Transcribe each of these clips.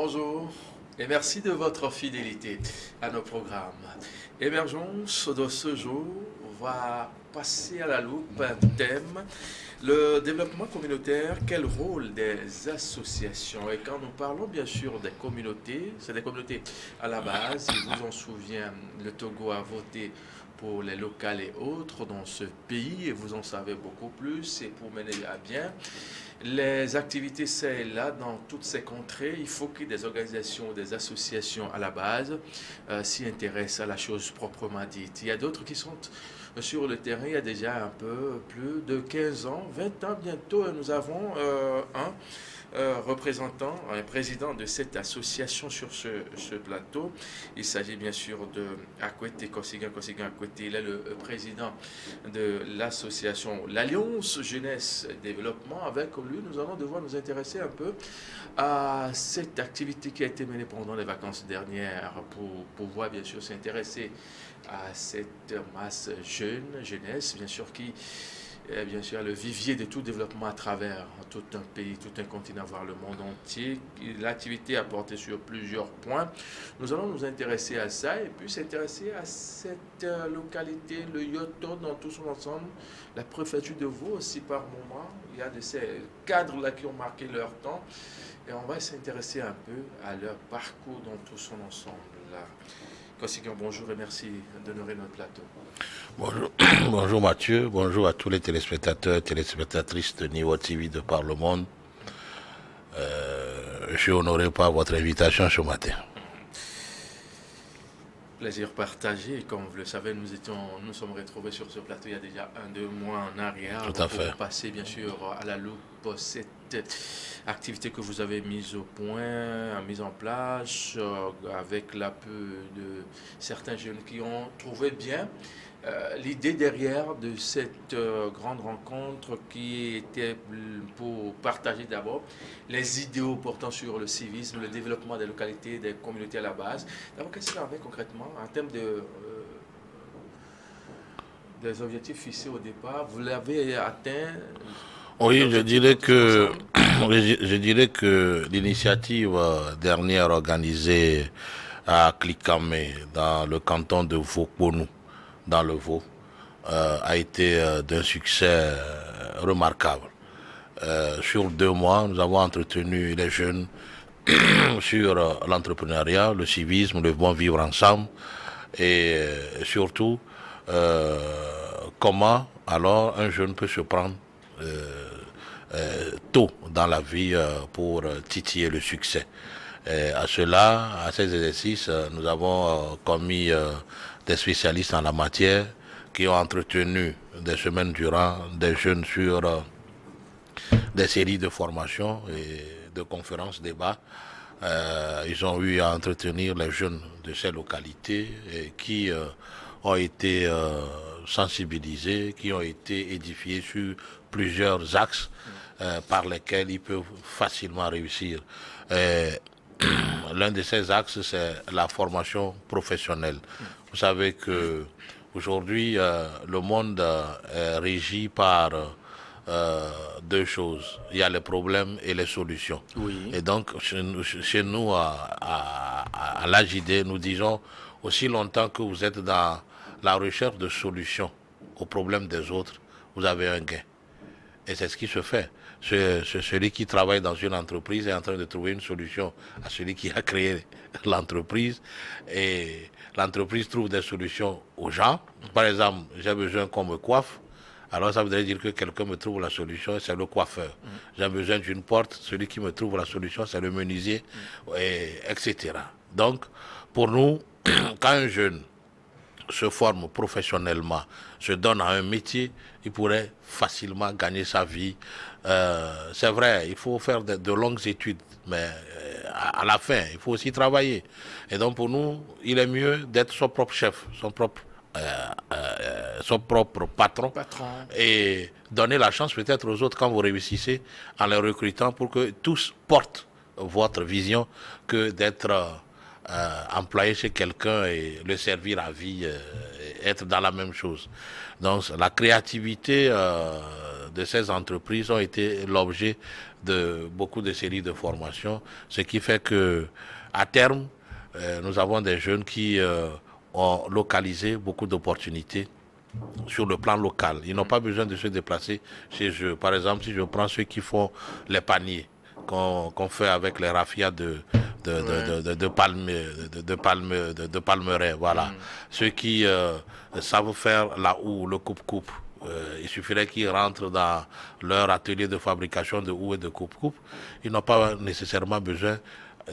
Bonjour et merci de votre fidélité à nos programmes. Émergence de ce jour va passer à la loupe un thème, le développement communautaire, quel rôle des associations. Et quand nous parlons bien sûr des communautés, c'est des communautés à la base, il vous en souvient, le Togo a voté pour les locales et autres dans ce pays et vous en savez beaucoup plus et pour mener à bien les activités c'est là dans toutes ces contrées, il faut que des organisations, des associations à la base s'y intéressent à la chose proprement dite. Il y a d'autres qui sont sur le terrain il y a déjà un peu plus de 15 ans, 20 ans bientôt. Nous avons un représentant, un président de cette association sur ce plateau. Il s'agit bien sûr de Akwete Kosigan Akwete. Il est le président de l'association l'Alliance Jeunesse Développement. Avec lui, nous allons devoir nous intéresser un peu à cette activité qui a été menée pendant les vacances dernières pour pouvoir bien sûr s'intéresser à cette masse jeunesse, bien sûr, qui est bien sûr le vivier de tout développement à travers tout un pays, tout un continent, voire le monde entier. L'activité a porté sur plusieurs points. Nous allons nous intéresser à ça et puis s'intéresser à cette localité, le Yoto dans tout son ensemble, la préfecture de Vaud aussi par moment. Il y a de ces cadres-là qui ont marqué leur temps et on va s'intéresser un peu à leur parcours dans tout son ensemble. Kosigan, bonjour et merci d'honorer notre plateau. Bonjour, bonjour Mathieu, bonjour à tous les téléspectateurs, téléspectatrices de Niveau TV de par le monde. Je suis honoré par votre invitation ce matin. Plaisir partagé. Comme vous le savez, nous sommes retrouvés sur ce plateau il y a déjà 1-2 mois en arrière. Tout à fait. Pour passer bien sûr à la loupe cette activité que vous avez mise au point, mise en place, avec l'appui de certains jeunes qui ont trouvé bien l'idée derrière de cette grande rencontre qui était pour partager d'abord les idéaux portant sur le civisme, le développement des localités, des communautés à la base. D'abord, qu'est-ce qu'il en est concrètement en termes des objectifs fixés au départ? Vous l'avez atteint? Oui, je dirais que l'initiative dernière organisée à Klikamé, dans le canton de Vaud, dans le Vaud, a été d'un succès remarquable. Sur 2 mois, nous avons entretenu les jeunes sur l'entrepreneuriat, le civisme, le bon vivre ensemble et surtout comment alors un jeune peut se prendre tôt dans la vie pour titiller le succès. À ces exercices, nous avons commis des spécialistes en la matière qui ont entretenu des semaines durant des jeunes sur des séries de formations et de conférences, débats. Ils ont eu à entretenir les jeunes de ces localités qui ont été sensibilisés, qui ont été édifiés sur plusieurs axes par lesquels ils peuvent facilement réussir. L'un de ces axes, c'est la formation professionnelle. Vous savez que aujourd'hui, le monde est régi par 2 choses. Il y a les problèmes et les solutions. Oui. Et donc, chez nous, à l'AJD, nous disons, aussi longtemps que vous êtes dans la recherche de solutions aux problèmes des autres, vous avez un gain. Et c'est ce qui se fait. Celui qui travaille dans une entreprise est en train de trouver une solution à celui qui a créé l'entreprise. Et l'entreprise trouve des solutions aux gens. Par exemple, j'ai besoin qu'on me coiffe. Alors ça voudrait dire que quelqu'un me trouve la solution, c'est le coiffeur. J'ai besoin d'une porte, celui qui me trouve la solution, c'est le menuisier, etc. Donc, pour nous, quand un jeune se forme professionnellement, se donne à un métier, il pourrait facilement gagner sa vie. C'est vrai, il faut faire de longues études, mais à la fin, il faut aussi travailler. Et donc pour nous, il est mieux d'être son propre chef, son propre patron et donner la chance peut-être aux autres quand vous réussissez en les recrutant pour que tous portent votre vision que d'être employé chez quelqu'un et le servir à vie, être dans la même chose. Donc la créativité de ces entreprises ont été l'objet de beaucoup de séries de formations, ce qui fait que à terme, nous avons des jeunes qui ont localisé beaucoup d'opportunités sur le plan local. Ils n'ont pas besoin de se déplacer chez eux. Par exemple, si je prends ceux qui font les paniers qu'on fait avec les raffias de palmeraie, voilà. Ceux qui savent faire la houe, le coupe-coupe. Il suffirait qu'ils rentrent dans leur atelier de fabrication de houe et de coupe-coupe. Ils n'ont pas nécessairement besoin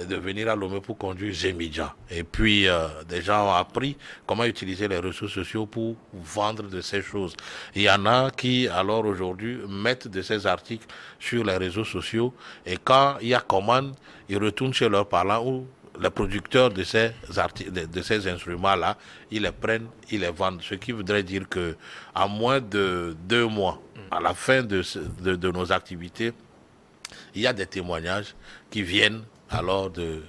de venir à Lomé pour conduire Zemidja. Et puis, des gens ont appris comment utiliser les réseaux sociaux pour vendre de ces choses. Il y en a qui, alors aujourd'hui, mettent de ces articles sur les réseaux sociaux et quand il y a commande, ils retournent chez leurs parents ou les producteurs de ces instruments-là, ils les prennent, ils les vendent. Ce qui voudrait dire que à moins de 2 mois, à la fin de nos activités, il y a des témoignages qui viennent alors de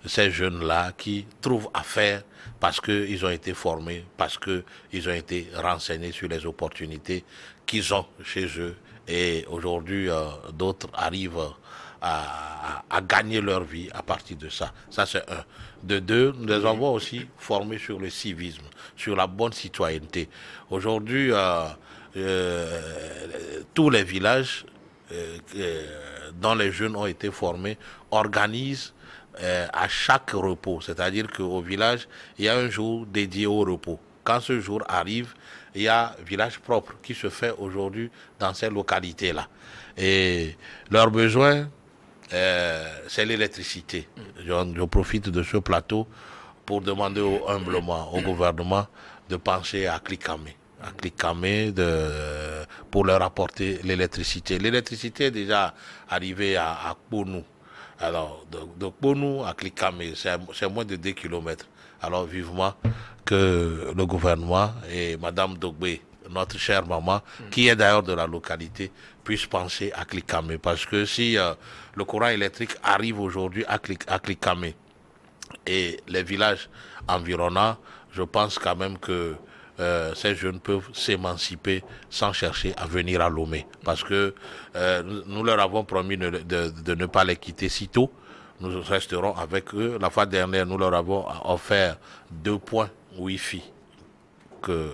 ces jeunes-là qui trouvent à faire parce qu'ils ont été formés, parce qu'ils ont été renseignés sur les opportunités qu'ils ont chez eux. Et aujourd'hui, d'autres arrivent à gagner leur vie à partir de ça. Ça, c'est un. De deux, nous les avons aussi formés sur le civisme, sur la bonne citoyenneté. Aujourd'hui, tous les villages dont les jeunes ont été formés organisent à chaque repos. C'est-à-dire qu'au village, il y a un jour dédié au repos. Quand ce jour arrive, il y a un village propre qui se fait aujourd'hui dans ces localités-là. Et leurs besoins, c'est l'électricité. Je profite de ce plateau pour demander humblement au gouvernement de penser à Klikamé. Pour leur apporter l'électricité. L'électricité est déjà arrivée à Kponou. Alors, de Kponou à Klikamé, c'est moins de 2 kilomètres. Alors, vivement que le gouvernement et Madame Dogbe, notre chère maman, qui est d'ailleurs de la localité, puisse penser à Klikamé. Parce que si le courant électrique arrive aujourd'hui à Klikamé et les villages environnants, je pense quand même que ces jeunes peuvent s'émanciper sans chercher à venir à Lomé. Parce que nous leur avons promis de ne pas les quitter sitôt. Nous resterons avec eux. La fois dernière, nous leur avons offert 2 points Wi-Fi que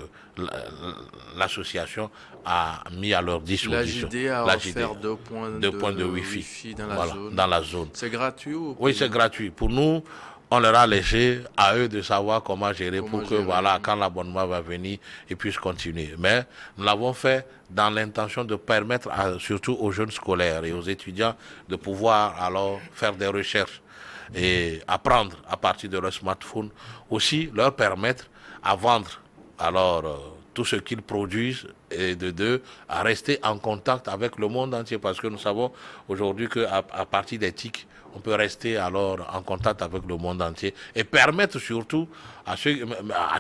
l'association a mis à leur disposition. La JD a offert 2 points de Wi-Fi dans la zone. C'est gratuit ou Oui, c'est gratuit. Pour nous, on leur a laissé à eux de savoir comment gérer pour que, voilà, quand l'abonnement va venir, ils puissent continuer. Mais nous l'avons fait dans l'intention de permettre, surtout aux jeunes scolaires et aux étudiants, de pouvoir alors faire des recherches et apprendre à partir de leur smartphone. Aussi, leur permettre à vendre alors tout ce qu'ils produisent et de deux, à rester en contact avec le monde entier. Parce que nous savons aujourd'hui qu'à partir des TIC, on peut rester alors en contact avec le monde entier et permettre surtout à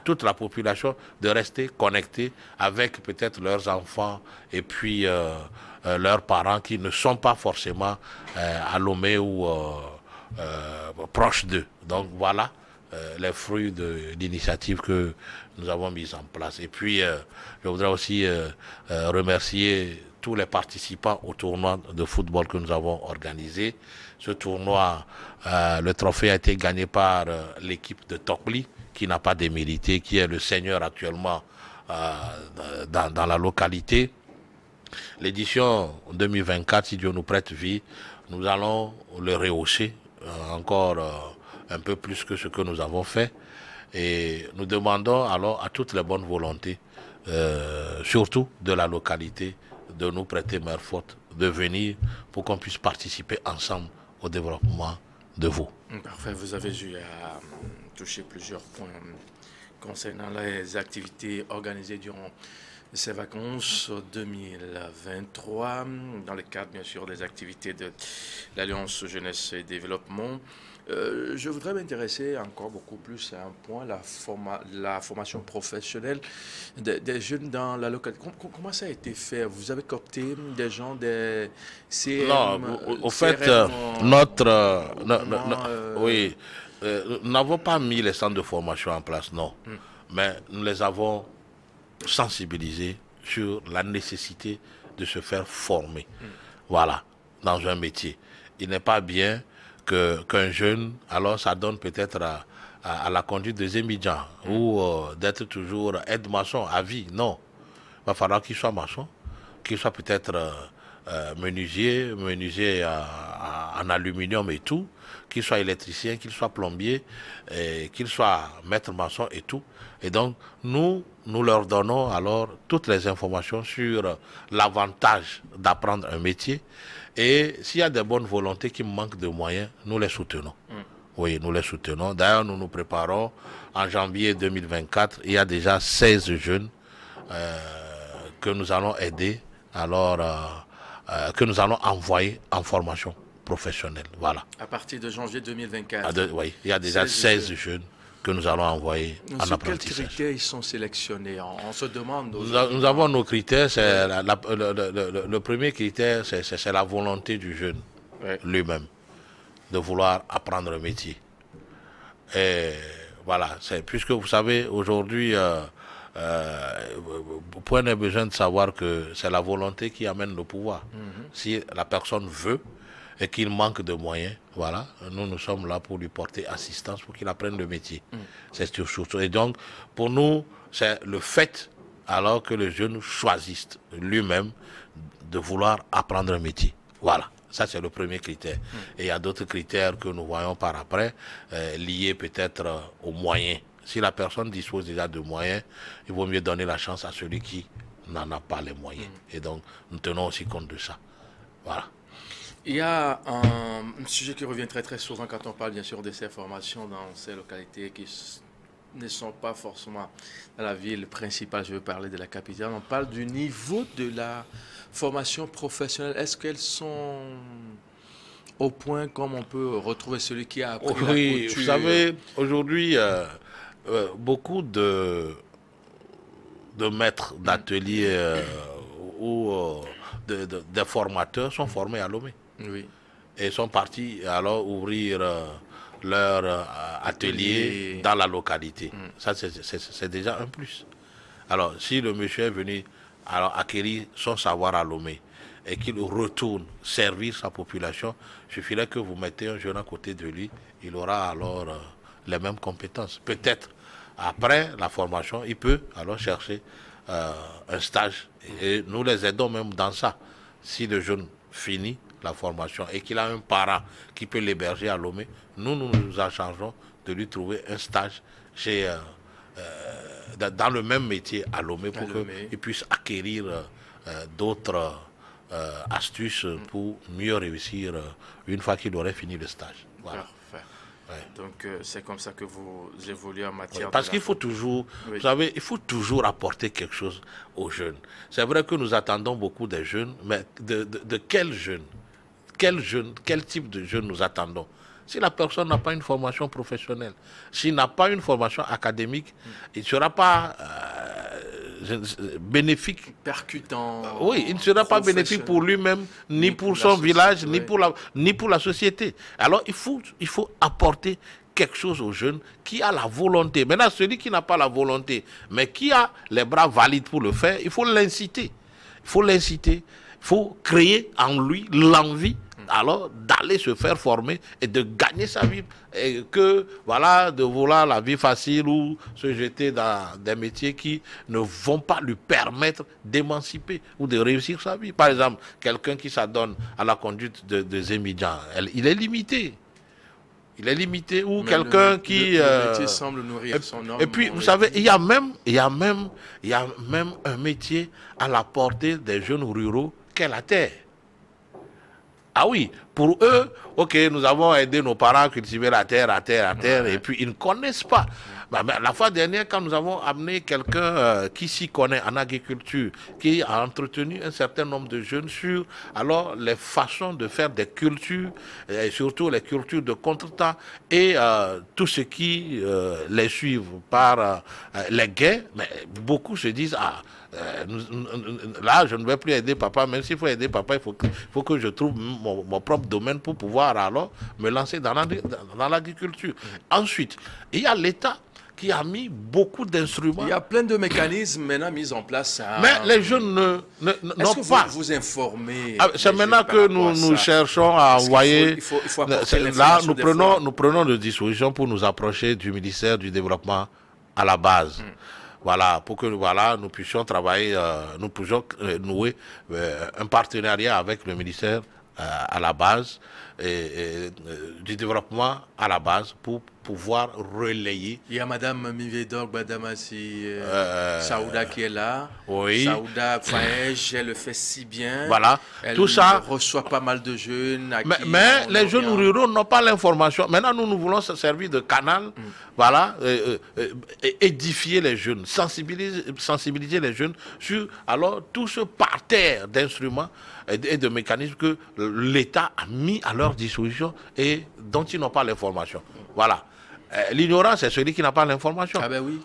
toute la population de rester connectée avec peut-être leurs enfants et puis leurs parents qui ne sont pas forcément à Lomé ou proches d'eux. Donc voilà les fruits de l'initiative que nous avons mise en place. Et puis je voudrais aussi remercier tous les participants au tournoi de football que nous avons organisé. Ce tournoi, le trophée a été gagné par l'équipe de Tokli, qui n'a pas démérité, qui est le seigneur actuellement dans la localité. L'édition 2024, si Dieu nous prête vie, nous allons le rehausser encore un peu plus que ce que nous avons fait. Et nous demandons alors à toutes les bonnes volontés, surtout de la localité, de nous prêter main forte, de venir pour qu'on puisse participer ensemble au développement de vous. Parfait, vous avez eu à toucher plusieurs points concernant les activités organisées durant ces vacances 2023, dans le cadre bien sûr des activités de l'Alliance Jeunesse et Développement. Je voudrais m'intéresser encore beaucoup plus à un point, la formation professionnelle des jeunes dans la localité. Comment ça a été fait? Vous avez coopté des gens des CM? Non, au fait, oui, nous n'avons pas mis les centres de formation en place, non. Mais nous les avons sensibilisés sur la nécessité de se faire former. Voilà. dans un métier. Il n'est pas bien qu'un jeune, alors ça donne peut-être à la conduite des émigrants ou d'être toujours aide-maçon à vie. Non, il va falloir qu'il soit maçon, qu'il soit peut-être menuisier en aluminium et tout, qu'il soit électricien, qu'il soit plombier, qu'il soit maître maçon et tout. Et donc, nous leur donnons alors toutes les informations sur l'avantage d'apprendre un métier. Et s'il y a des bonnes volontés qui manquent de moyens, nous les soutenons. Oui, nous les soutenons. D'ailleurs, nous nous préparons. En janvier 2024, il y a déjà 16 jeunes que nous allons aider, alors que nous allons envoyer en formation professionnelle. Voilà. À partir de janvier 2024. Oui, il y a déjà 16 jeunes que nous allons envoyer en apprentissage. Quels critères ils sont sélectionnés? On se demande. Nous avons nos critères. Le premier critère, c'est la volonté du jeune lui-même de vouloir apprendre un métier. Et voilà, puisque vous savez, aujourd'hui, point n'est besoin de savoir que c'est la volonté qui amène le pouvoir. Si la personne veut et qu'il manque de moyens, voilà, nous sommes là pour lui porter assistance pour qu'il apprenne le métier. C'est surtout. Et donc, pour nous, c'est le fait alors que le jeune choisisse lui-même de vouloir apprendre un métier. Voilà. Ça, c'est le premier critère. Et il y a d'autres critères que nous voyons par après, liés peut-être aux moyens. Si la personne dispose déjà de moyens, il vaut mieux donner la chance à celui qui n'en a pas les moyens. Et donc, nous tenons aussi compte de ça. Voilà. Il y a un sujet qui revient très très souvent quand on parle bien sûr de ces formations dans ces localités qui ne sont pas forcément dans la ville principale. Je veux parler de la capitale. On parle du niveau de la formation professionnelle. Est-ce qu'elles sont au point comme on peut retrouver celui qui a appris la couture? Vous savez, aujourd'hui, beaucoup de maîtres d'ateliers ou des formateurs sont formés à Lomé. Oui. Et sont partis alors ouvrir leur atelier dans la localité. Ça, c'est déjà un plus. Alors, si le monsieur est venu alors acquérir son savoir à Lomé et qu'il retourne servir sa population, il suffirait que vous mettez un jeune à côté de lui, il aura alors les mêmes compétences. Peut-être après la formation, il peut alors chercher un stage et nous les aidons même dans ça. Si le jeune finit la formation et qu'il a un parent qui peut l'héberger à Lomé, nous nous en chargeons de lui trouver un stage chez dans le même métier à Lomé pour qu'il puisse acquérir d'autres astuces pour mieux réussir une fois qu'il aurait fini le stage. Voilà. Donc c'est comme ça que vous évoluez en matière parce qu'il faut toujours, vous savez, il faut toujours apporter quelque chose aux jeunes. C'est vrai que nous attendons beaucoup des jeunes, mais de quels jeunes? Quel type de jeunes nous attendons? Si la personne n'a pas une formation professionnelle, s'il n'a pas une formation académique, il ne sera pas bénéfique. Percutant. Oui, il ne sera pas bénéfique pour lui-même, ni pour son village, ni pour la société. Alors il faut apporter quelque chose aux jeunes qui a la volonté. Maintenant, celui qui n'a pas la volonté, mais qui a les bras valides pour le faire, il faut l'inciter. Il faut créer en lui l'envie alors d'aller se faire former et de gagner sa vie, et que voilà, de vouloir la vie facile ou se jeter dans des métiers qui ne vont pas lui permettre d'émanciper ou de réussir sa vie. Par exemple, quelqu'un qui s'adonne à la conduite des émigrants, il est limité. Il est limité, ou quelqu'un qui le métier semble nourrir son homme. Et puis vous savez, il y a même un métier à la portée des jeunes ruraux qu'est la terre. Ah oui, pour eux, ok, nous avons aidé nos parents à cultiver la terre, et puis ils ne connaissent pas. La fois dernière, quand nous avons amené quelqu'un qui s'y connaît en agriculture, qui a entretenu un certain nombre de jeunes sur alors les façons de faire des cultures, et surtout les cultures de contretemps, et tout ce qui les suivent par les guerres, mais beaucoup se disent, là, je ne vais plus aider papa, même s'il faut aider papa, il faut que je trouve mon propre domaine pour pouvoir alors me lancer dans l'agriculture. Ensuite, il y a l'État qui a mis beaucoup d'instruments. Il y a plein de mécanismes maintenant mis en place. Mais les jeunes n'ont pas. Vous informez. C'est maintenant que nous cherchons à envoyer. Il faut là, nous prenons des dispositions pour nous approcher du ministère du Développement à la base. Voilà, pour que nous puissions travailler, nous puissions nouer un partenariat avec le ministère à la base du développement à la base pour pouvoir relayer. Il y a Madame Mivedor Badamassi Saouda qui est là. Oui. Saouda Faège, elle le fait si bien. Voilà. Elle tout ça reçoit pas mal de jeunes. Mais les jeunes ruraux n'ont pas l'information. Maintenant, nous voulons se servir de canal, voilà, édifier les jeunes, sensibiliser les jeunes sur alors tout ce parterre d'instruments et de mécanismes que l'État a mis à leur disposition et dont ils n'ont pas l'information. Voilà. L'ignorant, c'est celui qui n'a pas l'information. Ah ben oui.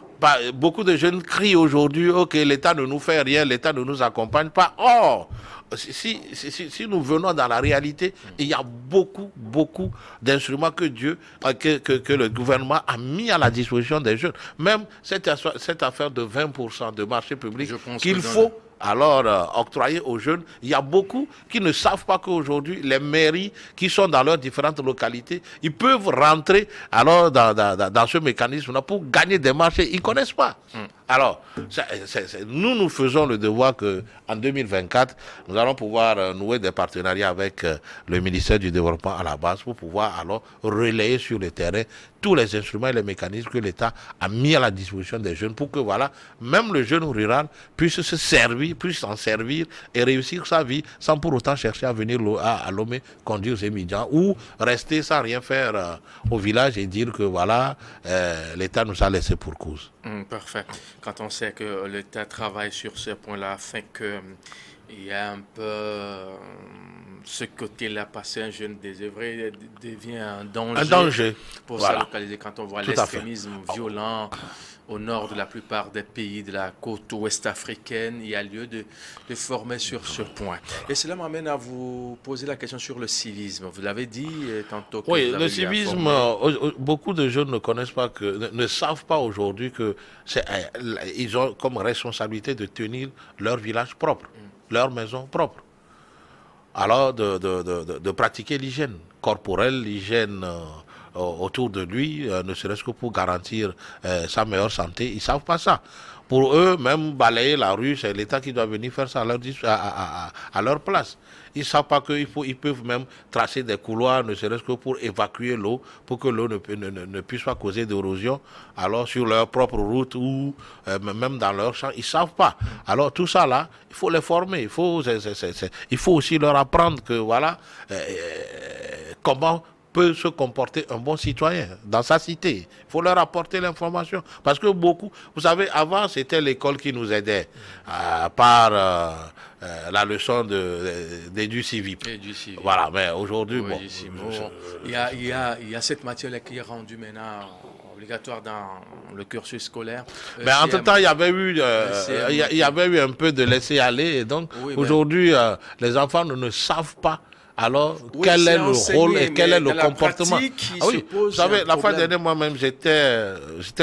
Beaucoup de jeunes crient aujourd'hui, ok, l'État ne nous fait rien, l'État ne nous accompagne pas. Or, si nous venons dans la réalité, il y a beaucoup d'instruments que que le gouvernement a mis à la disposition des jeunes. Même cette affaire de 20% de marché public qu'il faut alors octroyer aux jeunes. Il y a beaucoup qui ne savent pas qu'aujourd'hui, les mairies qui sont dans leurs différentes localités, ils peuvent rentrer alors dans ce mécanisme-là pour gagner des marchés. Ils ne connaissent pas. Alors, nous faisons le devoir qu'en 2024, nous allons pouvoir nouer des partenariats avec le ministère du Développement à la base pour pouvoir alors relayer sur le terrain tous les instruments et les mécanismes que l'État a mis à la disposition des jeunes pour que voilà, même le jeune rural puisse se servir, puisse s'en servir et réussir sa vie sans pour autant chercher à venir à Lomé conduire ses médias ou rester sans rien faire au village et dire que voilà, l'État nous a laissé pour cause. Parfait. Quand on sait que l'État travaille sur ce point-là afin qu'il y a un peu ce côté-là, passer un jeune désœuvré devient un danger, pour se localiser. Quand on voit l'extrémisme violent au nord de la plupart des pays de la côte ouest africaine, il y a lieu de former sur ce point. Et cela m'amène à vous poser la question sur le civisme. Vous l'avez dit tantôt. Oui, le civisme, beaucoup de jeunes ne connaissent pas, ne savent pas aujourd'hui que ils ont comme responsabilité de tenir leur village propre, leur maison propre. Alors de pratiquer l'hygiène corporelle, l'hygiène autour de lui, ne serait-ce que pour garantir sa meilleure santé. Ils ne savent pas ça. Pour eux, même balayer la rue, c'est l'État qui doit venir faire ça à leur place. Ils ne savent pas qu'ils peuvent même tracer des couloirs, ne serait-ce que pour évacuer l'eau, pour que l'eau ne puisse pas causer d'érosion. Alors sur leur propre route ou même dans leur champ, ils ne savent pas. Alors tout ça là, il faut les former. Il faut aussi leur apprendre que voilà, comment peut se comporter un bon citoyen dans sa cité. Il faut leur apporter l'information. Parce que beaucoup, vous savez, avant, c'était l'école qui nous aidait par la leçon d'édu civique. Voilà, mais aujourd'hui, oui, bon, il y a cette matière-là qui est rendue maintenant obligatoire dans le cursus scolaire. Mais en tout temps, il y avait eu un peu de laisser aller. Et donc, aujourd'hui, les enfants ne savent pas. Alors, quel est le rôle et quel est le comportement? Vous savez, la fois dernière, moi-même, j'étais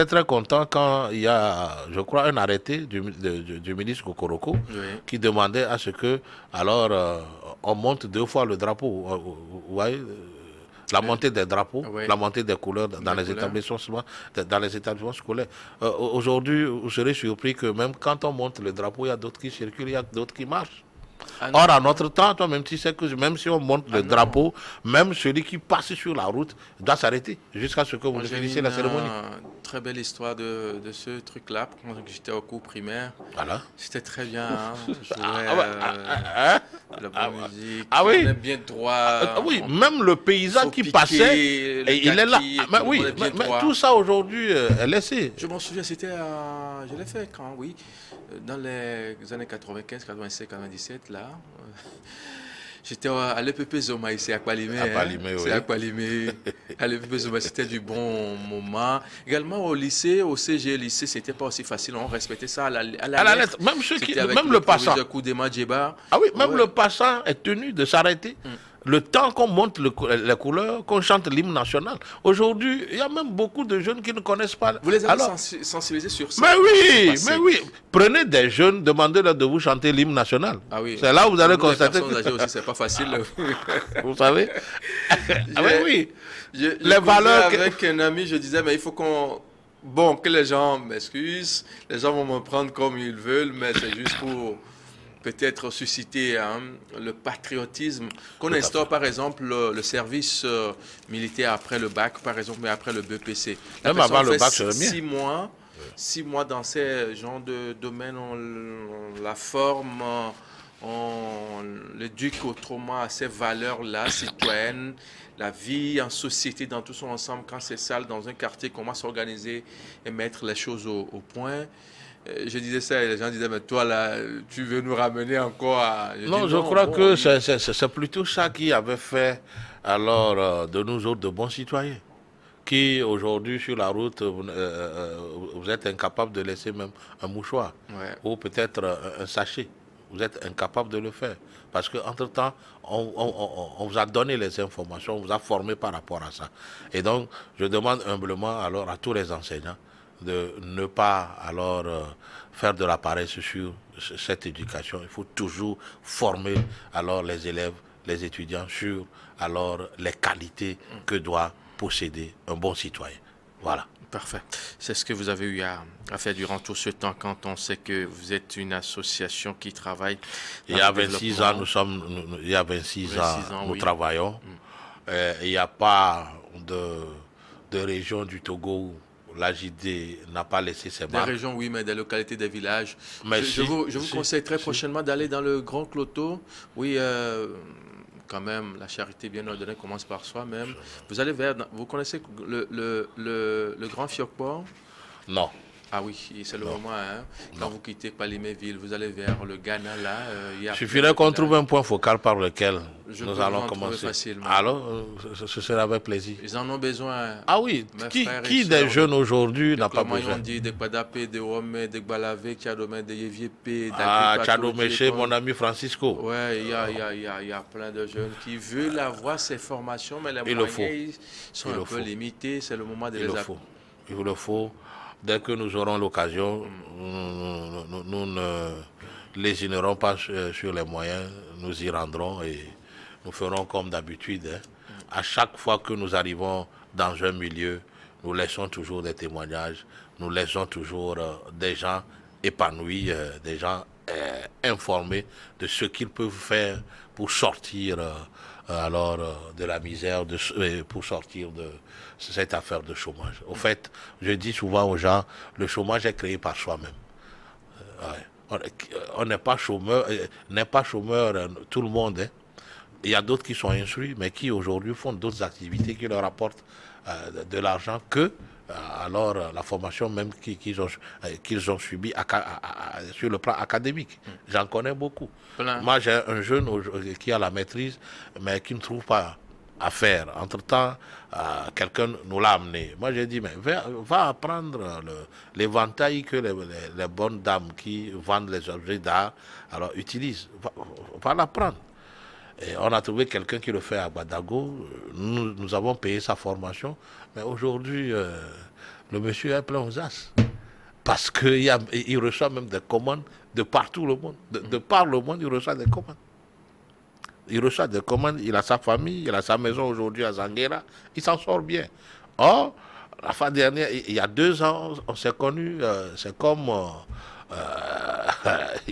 très content quand il y a, je crois, un arrêté du ministre Kokoroko qui demandait à ce que, alors, on monte 2 fois le drapeau. Vous voyez, la montée des drapeaux, la montée des couleurs dans les établissements scolaires. Aujourd'hui, vous serez surpris que même quand on monte le drapeau, il y a d'autres qui circulent, il y a d'autres qui marchent. Or, à notre temps, toi-même, tu sais que même si on monte le drapeau, même celui qui passe sur la route doit s'arrêter jusqu'à ce que vous finissiez la cérémonie. Très belle histoire de ce truc-là. Quand j'étais au cours primaire, voilà. C'était très bien. La bonne musique, on est bien droit. Oui, même le paysan qui passait, il est là. Mais oui, mais tout ça aujourd'hui est laissé. Je m'en souviens, c'était je l'ai fait quand, oui, dans les années 95, 96, 97, là. J'étais à l'EPP Zoma ici à Kwalimé. C'est à Kwalimé. À l'EPP Zoma, c'était du bon moment. Également au lycée, au CG lycée, c'était pas aussi facile. On respectait ça à la lettre. Même le passant. Ah oui, même le passant est tenu de s'arrêter le temps qu'on monte les couleurs, qu'on chante l'hymne national. Aujourd'hui, il y a même beaucoup de jeunes qui ne connaissent pas. Vous les avez sensibilisés sur ça? Mais oui. Prenez des jeunes, demandez-leur de vous chanter l'hymne national. Ah oui. C'est là où vous allez constater. Les personnes âgées aussi, c'est pas facile. Vous savez? Oui. Les valeurs. Avec un ami, je disais, mais il faut qu'on. Bon, que les gens m'excusent, les gens vont me prendre comme ils veulent, mais c'est juste pour peut-être susciter le patriotisme, qu'on instaure par exemple le service militaire après le bac, par exemple, mais après le BPC. Même avant le bac, c'est 6 mois dans ces genres de domaines, on la forme, on l'éduque autrement à ces valeurs-là, citoyennes, la vie en société dans tout son ensemble. Quand c'est sale dans un quartier, comment s'organiser et mettre les choses au point. Je disais ça et les gens disaient, mais toi là, tu veux nous ramener encore à... Je crois que c'est plutôt ça qui avait fait alors de nous autres de bons citoyens. Qui aujourd'hui sur la route, vous êtes incapable de laisser même un mouchoir ou peut-être un sachet. Vous êtes incapable de le faire. Parce qu'entre-temps, on vous a donné les informations, on vous a formé par rapport à ça. Et donc, je demande humblement alors à tous les enseignants de ne pas alors faire de la paresse sur cette éducation. Il faut toujours former alors les élèves, les étudiants sur alors les qualités que doit posséder un bon citoyen. Voilà. Parfait. C'est ce que vous avez eu à faire durant tout ce temps quand on sait que vous êtes une association qui travaille. Il y a 26 ans, nous travaillons. Il n'y a pas de région du Togo où l'AJD n'a pas laissé ses marques. Des régions, oui, mais des localités, des villages. Je vous conseille très prochainement d'aller dans le Grand Cloto. Oui, quand même, la charité bien ordonnée commence par soi-même. Vous allez vers... Vous connaissez le Grand Fiocport? Non. Ah oui, c'est le moment, hein. Quand vous quittez Palimé-Ville, vous allez vers le Ghana, là. Il suffirait qu'on trouve un point focal par lequel nous allons commencer. Facilement. Alors, ce sera avec plaisir. Ils en ont besoin. Ah oui, qui des jeunes aujourd'hui n'a pas besoin? Dit de Kwadapé, de Wome, de Gbalavé, Tchadomé, de Yéviépé, Tchadoméché, mon ami Francisco. Oui, il y a plein de jeunes qui veulent avoir ces formations, mais les moyens sont un peu limités. C'est le moment de les apprendre. Il le faut. Dès que nous aurons l'occasion, nous ne lésinerons pas sur les moyens, nous y rendrons et nous ferons comme d'habitude. Hein. À chaque fois que nous arrivons dans un milieu, nous laissons toujours des témoignages, nous laissons toujours des gens épanouis, des gens informés de ce qu'ils peuvent faire pour sortir de la misère, pour sortir de cette affaire de chômage. Au fait, je dis souvent aux gens, le chômage est créé par soi-même. On n'est pas chômeur, tout le monde. Hein. Il y a d'autres qui sont instruits, mais qui aujourd'hui font d'autres activités qui leur apportent de l'argent que alors la formation même qu'ils ont subie sur le plan académique. J'en connais beaucoup. Moi, j'ai un jeune qui a la maîtrise, mais qui ne trouve pas à faire. Entre-temps, quelqu'un nous l'a amené. Moi, j'ai dit, mais va apprendre l'éventail que les bonnes dames qui vendent les objets d'art alors utilisent. Va l'apprendre. Et on a trouvé quelqu'un qui le fait à Badago. Nous avons payé sa formation. Mais aujourd'hui, le monsieur est plein aux as. Parce qu'il reçoit même des commandes de partout le monde. De par le monde, il reçoit des commandes. Il reçoit des commandes, il a sa famille, il a sa maison aujourd'hui à Zanguera. Il s'en sort bien. Or, la fin dernière, il y a 2 ans, on s'est connus, c'est comme...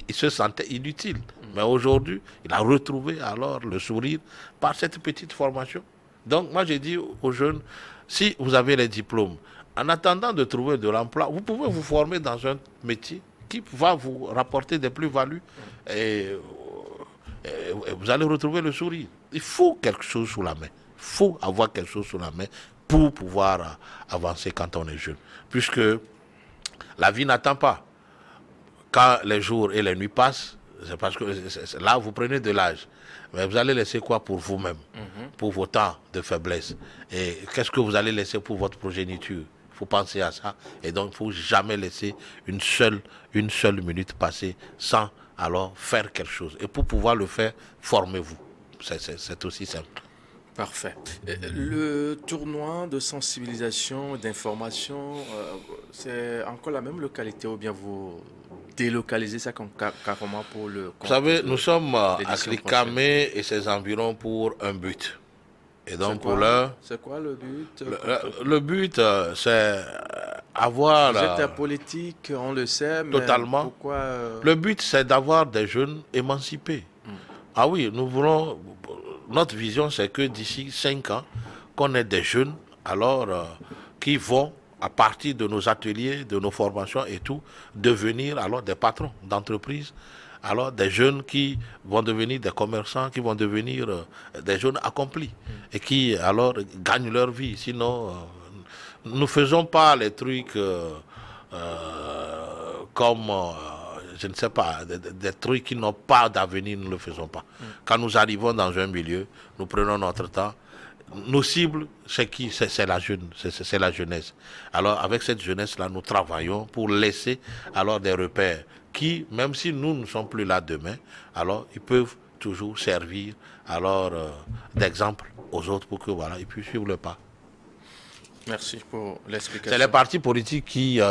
il se sentait inutile. Mais aujourd'hui, il a retrouvé alors le sourire par cette petite formation. Donc, moi, j'ai dit aux jeunes, si vous avez les diplômes, en attendant de trouver de l'emploi, vous pouvez vous former dans un métier qui va vous rapporter des plus-values et vous allez retrouver le sourire. Il faut quelque chose sous la main. Il faut avoir quelque chose sous la main pour pouvoir avancer quand on est jeune. Puisque la vie n'attend pas. Quand les jours et les nuits passent, c'est parce que là, vous prenez de l'âge. Mais vous allez laisser quoi pour vous-même, pour vos temps de faiblesse? Et qu'est-ce que vous allez laisser pour votre progéniture? Il faut penser à ça. Et donc, il ne faut jamais laisser une seule minute passer sans alors faire quelque chose. Et pour pouvoir le faire, formez-vous. C'est aussi simple. Parfait. Le tournoi de sensibilisation, d'information, c'est encore la même localité ou bien vous délocalisez ça carrément pour le... Vous savez, nous sommes à Klikamé et ses environs pour un but. Et donc pour l'heure... C'est quoi le but? Le but, c'est avoir... Vous êtes politique, on le sait, mais totalement. Pourquoi... Le but, c'est d'avoir des jeunes émancipés. Ah oui, nous voulons... Notre vision, c'est que d'ici 5 ans, qu'on ait des jeunes, alors, qui vont, à partir de nos ateliers, de nos formations et tout, devenir alors des patrons d'entreprise. Alors, des jeunes qui vont devenir des commerçants, qui vont devenir des jeunes accomplis et qui, alors, gagnent leur vie. Sinon, nous ne faisons pas les trucs comme... je ne sais pas, des trucs qui n'ont pas d'avenir, nous ne le faisons pas. Quand nous arrivons dans un milieu, nous prenons notre temps. Nos cibles, c'est qui? C'est la jeunesse. Alors, avec cette jeunesse-là, nous travaillons pour laisser alors des repères qui, même si nous ne sommes plus là demain, alors ils peuvent toujours servir alors d'exemple aux autres pour que voilà, ils puissent suivre le pas. Merci pour l'explication. C'est les partis politiques qui,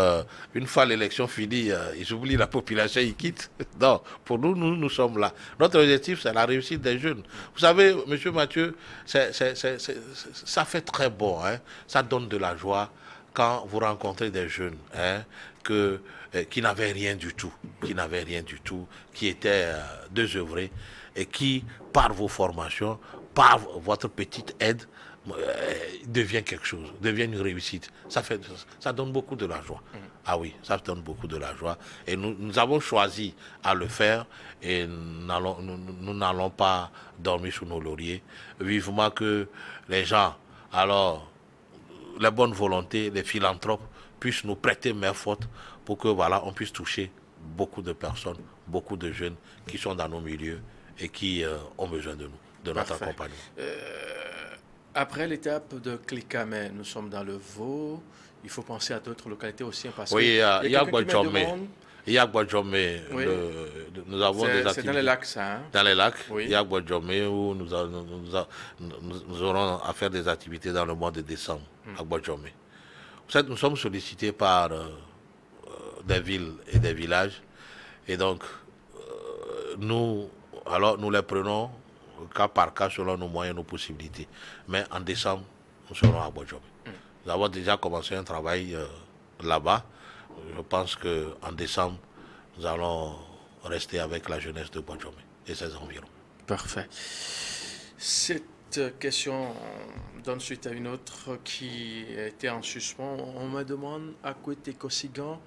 une fois l'élection finie, ils oublient la population, ils quittent. Non, pour nous, nous sommes là. Notre objectif, c'est la réussite des jeunes. Vous savez, M. Mathieu, ça fait très bon, hein? Ça donne de la joie quand vous rencontrez des jeunes qui n'avaient rien du tout, qui étaient désœuvrés et qui, par vos formations, par votre petite aide, devient quelque chose, devient une réussite. Ça donne beaucoup de la joie. Ah oui, ça donne beaucoup de la joie. Et nous avons choisi à le faire et nous n'allons pas dormir sous nos lauriers. Vivement que les gens, alors, les bonnes volontés, les philanthropes, puissent nous prêter main forte pour que, voilà, on puisse toucher beaucoup de personnes, beaucoup de jeunes qui sont dans nos milieux et qui ont besoin de nous, de notre accompagnement. Après l'étape de Klikamé, nous sommes dans le Vaud. Il faut penser à d'autres localités aussi. Parce oui, il y a Guadjomé. Il y a Guadjomé. Nous avons des activités. C'est dans les lacs, ça. Hein? Dans les lacs, oui. Il y a Guadjomé où nous aurons à faire des activités dans le mois de décembre à Guadjomé. Nous sommes sollicités par des villes et des villages. Et donc, nous les prenons cas par cas selon nos moyens, nos possibilités. Mais en décembre, nous serons à Guadjomé. Nous avons déjà commencé un travail là-bas. Je pense qu'en décembre, nous allons rester avec la jeunesse de Guadjomé et ses environs. Parfait. Cette question donne suite à une autre qui était en suspens. On me demande à Kouete Kosigan,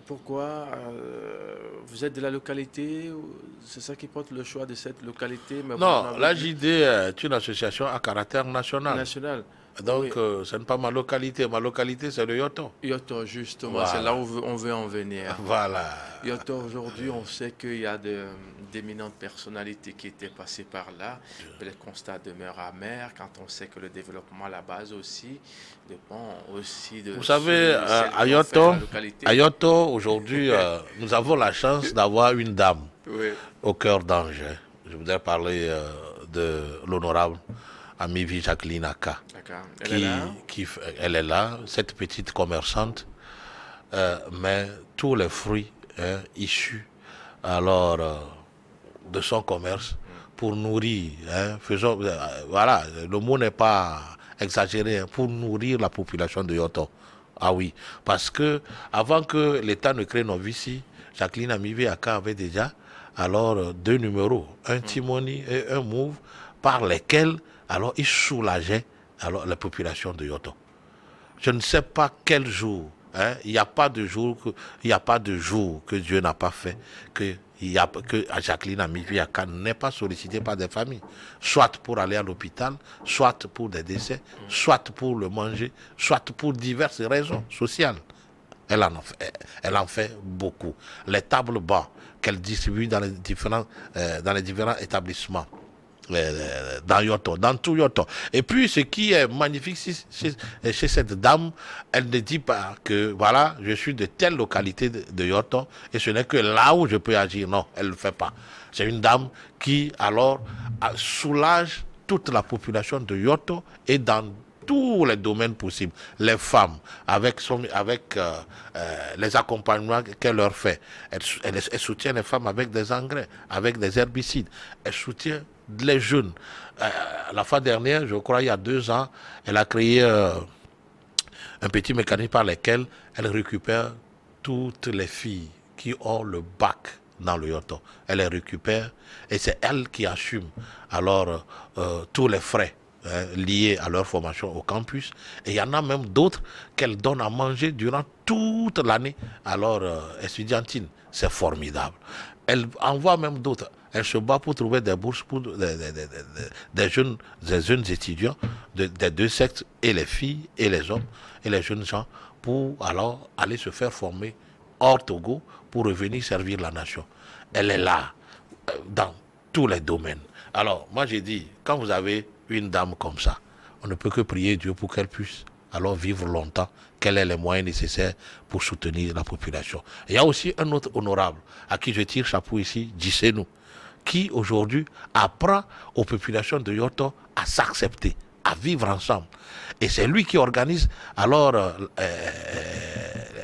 pourquoi vous êtes de la localité? C'est ça qui porte le choix de cette localité? Mais non, l'AJD est une association à caractère national. Donc, oui. Ce n'est pas ma localité. Ma localité, c'est le Yoto. Yoto, justement. Voilà. C'est là où on veut en venir. Voilà. Yoto, aujourd'hui, on sait qu'il y a d'éminentes personnalités qui étaient passées par là. Le constat demeure amer quand on sait que le développement à la base aussi dépend aussi de... Vous savez, à Yoto, aujourd'hui, nous avons la chance d'avoir une dame au cœur d'ange. Je voudrais parler de l'honorable Amivi Jacqueline Aka. Elle est là, cette petite commerçante, mais tous les fruits issus alors de son commerce pour nourrir, voilà, le mot n'est pas exagéré, pour nourrir la population de Yoto. Ah oui, parce que avant que l'État ne crée Novici, Jacqueline Amivi Aka avait déjà alors 2 numéros, un Timoni et un Move, par lesquels alors il soulageait alors la population de Yoto. Je ne sais pas quel jour, il n'y a pas de jour que Dieu n'a pas fait que Jacqueline Amivi Aka n'est pas sollicitée par des familles, soit pour aller à l'hôpital, soit pour des décès, soit pour le manger, soit pour diverses raisons sociales. Elle en fait beaucoup. Les tables bancs qu'elle distribue dans les différents établissements, dans Yoto, dans tout Yoto. Et puis, ce qui est magnifique chez cette dame, elle ne dit pas que, voilà, je suis de telle localité de Yoto, et ce n'est que là où je peux agir. Non, elle ne le fait pas. C'est une dame qui, alors, soulage toute la population de Yoto et dans tous les domaines possibles. Les femmes, avec les accompagnements qu'elle leur fait, elle soutient les femmes avec des engrais, avec des herbicides. Elle soutient les jeunes. La fois dernière, je crois il y a 2 ans, elle a créé un petit mécanisme par lequel elle récupère toutes les filles qui ont le bac dans le Yoto. Elle les récupère et c'est elle qui assume alors tous les frais liés à leur formation au campus. Et il y en a même d'autres qu'elle donne à manger durant toute l'année à leur estudiantine. C'est formidable. Elle envoie même d'autres. Elle se bat pour trouver des bourses pour des jeunes étudiants des 2 sexes, et les filles et les hommes et les jeunes gens, pour alors aller se faire former hors Togo pour revenir servir la nation. Elle est là dans tous les domaines. Alors, moi j'ai dit, quand vous avez une dame comme ça, on ne peut que prier Dieu pour qu'elle puisse alors vivre longtemps, qu'elle ait les moyens nécessaires pour soutenir la population. Il y a aussi un autre honorable à qui je tire chapeau ici, Djisenou, qui aujourd'hui apprend aux populations de Yoto à s'accepter, à vivre ensemble. Et c'est lui qui organise alors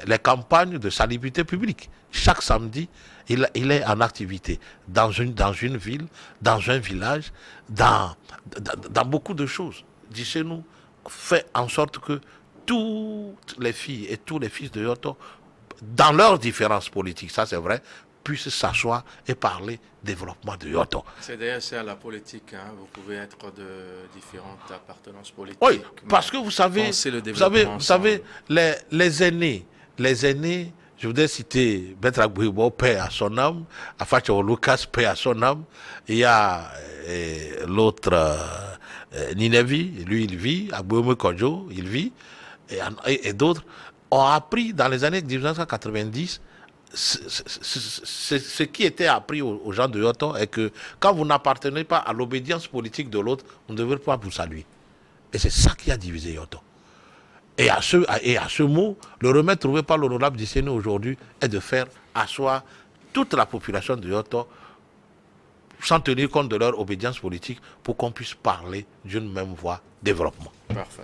les campagnes de salubrité publique. Chaque samedi, il est en activité dans une ville, dans un village, dans beaucoup de choses. Djisenou fait en sorte que toutes les filles et tous les fils de Yoto, dans leurs différences politiques, ça c'est vrai, puissent s'asseoir et parler développement de Yoto. C'est d'ailleurs ça la politique, hein. Vous pouvez être de différentes appartenances politiques. Oui, parce que vous savez, les aînés, je voudrais citer Maître Agbouibo, paix à son âme, Afacho Lucas, paix à son âme. Il y a l'autre Ninevi, lui il vit, Agbouibo Kodjo, il vit, et d'autres ont appris dans les années 1990 ce qui était appris aux gens de Yoto est que quand vous n'appartenez pas à l'obédience politique de l'autre, on ne devrait pas vous saluer. Et c'est ça qui a divisé Yoto. Et à ce mot, le remède trouvé par l'honorable Djisenou aujourd'hui est de faire asseoir toute la population de Yoto sans tenir compte de leur obédience politique pour qu'on puisse parler d'une même voix développement. Parfait.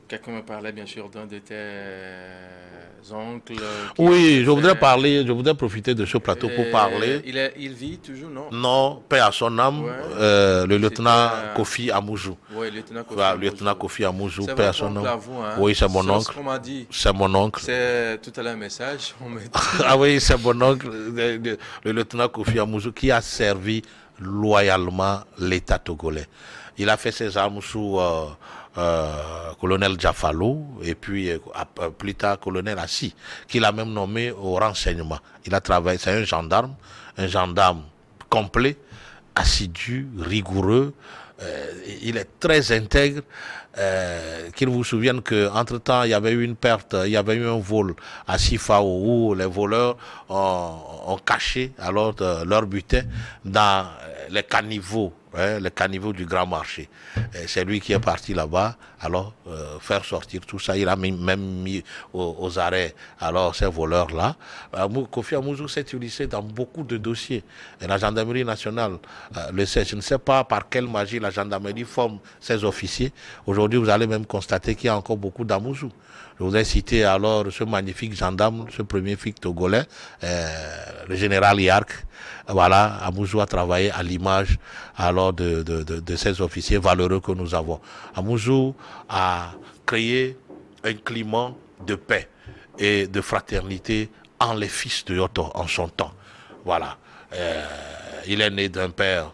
Quelqu'un me parlait bien sûr d'un de tes oncles. Oui, je voudrais profiter de ce plateau pour parler. Il vit toujours, non? Non, paix à son âme, ouais. Le lieutenant Kofi Amouzou. Oui, lieutenant Kofi Amouzou, paix à son âme. Hein? Oui, c'est mon oncle. C'est mon oncle. C'est tout à l'heure un message. Ah oui, c'est mon oncle, le lieutenant Kofi Amouzou, qui a servi loyalement l'État togolais. Il a fait ses armes sous colonel Diafalo et puis plus tard colonel Assi, qu'il a même nommé au renseignement. Il a travaillé, c'est un gendarme complet, assidu, rigoureux, il est très intègre. Qu'il vous souvienne qu'entre-temps, il y avait eu une perte, il y avait eu un vol à Sifao où les voleurs ont caché alors leur butin dans les caniveaux du grand marché. C'est lui qui est parti là-bas, alors faire sortir tout ça. Il a même mis aux arrêts alors ces voleurs-là. Kofi Amouzou s'est utilisé dans beaucoup de dossiers. Et la gendarmerie nationale le sait. Je ne sais pas par quelle magie la gendarmerie forme ses officiers. Aujourd'hui, vous allez même constater qu'il y a encore beaucoup d'Amouzou. Je voudrais citer alors ce magnifique gendarme, ce premier flic togolais, le général Yark. Voilà, Amouzou a travaillé à l'image alors de ces officiers valeureux que nous avons. Amouzou a créé un climat de paix et de fraternité en les fils de Yoto en son temps. Voilà. Il est né d'un père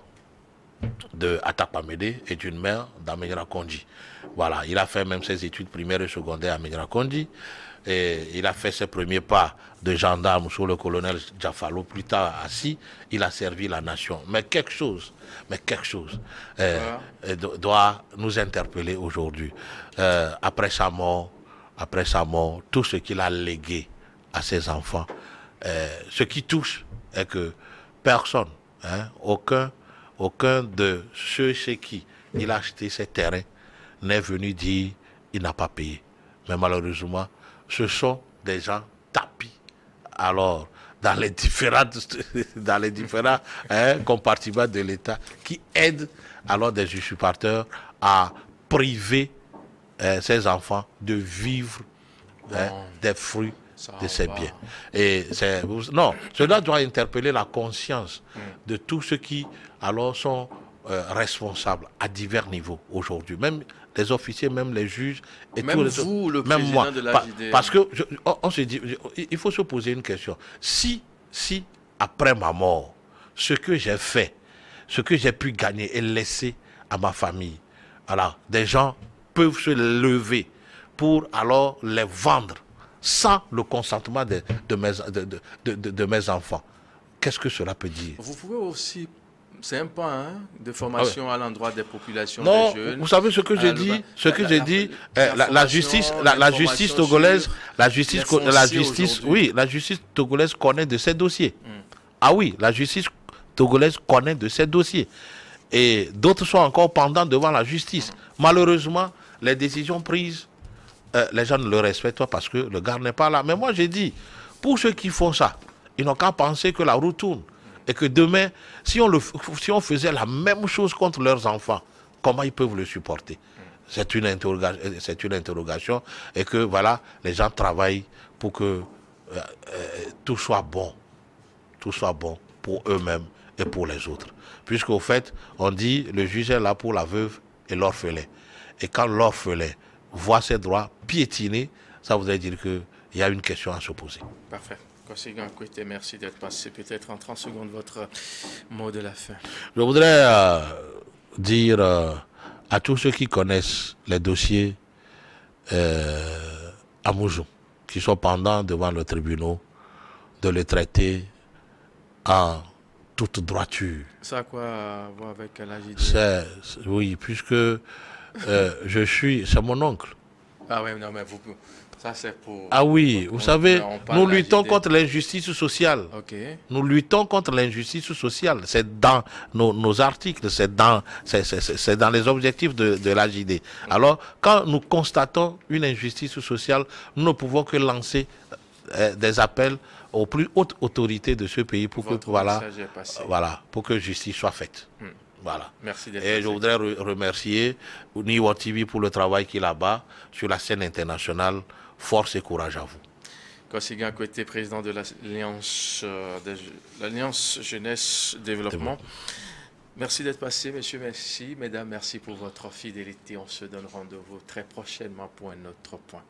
de Atapamede et d'une mère d'Amengra Kondi. Voilà, il a fait même ses études primaires et secondaires à Amengra Kondi. Et il a fait ses premiers pas de gendarme sous le colonel Diafalo. Plus tard, assis, il a servi la nation. Mais quelque chose doit nous interpeller aujourd'hui. Après sa mort, tout ce qu'il a légué à ses enfants, ce qui touche est que personne, aucun de ceux chez qui il a acheté ses terrains n'est venu dire il n'a pas payé. Mais malheureusement, ce sont des gens tapis alors dans les différents compartiments de l'État qui aident alors des usurpateurs à priver ces enfants de vivre des fruits de ces biens. Et non, cela doit interpeller la conscience de tous ceux qui alors sont responsables à divers niveaux aujourd'hui. Même les officiers, même les juges, et même tous vous, le même président moi. de la JDM. Parce que on se dit, il faut se poser une question. Si après ma mort, ce que j'ai fait, ce que j'ai pu gagner et laisser à ma famille, alors des gens peuvent se lever pour alors les vendre sans le consentement de mes enfants. Qu'est-ce que cela peut dire? Vous pouvez aussi, c'est un point de formation à l'endroit des populations, non, des jeunes. vous savez ce que j'ai dit, la justice togolaise, la justice togolaise connaît de ces dossiers. Ah oui, la justice togolaise connaît de ces dossiers. Et d'autres sont encore pendants devant la justice. Malheureusement, les décisions prises, les gens ne le respectent pas parce que le gars n'est pas là. Mais moi, j'ai dit, pour ceux qui font ça, ils n'ont qu'à penser que la roue tourne. Et que demain, si on faisait la même chose contre leurs enfants, comment ils peuvent le supporter? C'est une interrogation. Et que, voilà, les gens travaillent pour que tout soit bon. Tout soit bon pour eux-mêmes et pour les autres. Puisqu'au fait, on dit, le juge est là pour la veuve et l'orphelin. Et quand l'orphelin voit ses droits piétinés, ça voudrait dire qu'il y a une question à se poser. Parfait. Conséquent, merci d'être passé. Peut-être en 30 secondes, votre mot de la fin. Je voudrais dire à tous ceux qui connaissent les dossiers à Moujou, qui sont pendants devant le tribunal, de les traiter en toute droiture. Ça a quoi à voir avec la JDM? Oui, puisque c'est mon oncle. Ah oui, non, mais vous, ça c'est pour... Ah oui, vous savez, nous luttons contre l'injustice sociale. Okay. Nous luttons contre l'injustice sociale. C'est dans nos articles, c'est dans les objectifs de l'AJD. Alors, quand nous constatons une injustice sociale, nous ne pouvons que lancer des appels aux plus hautes autorités de ce pays pour pour que justice soit faite. Voilà. Merci d'être Et je voudrais remercier Niwa TV pour le travail qu'il a là-bas sur la scène internationale. Force et courage à vous. Kosigan Kouete, président de l'Alliance Jeunesse Développement. Merci d'être passé, messieurs, merci. Mesdames, merci pour votre fidélité. On se donne rendez-vous très prochainement pour un autre point.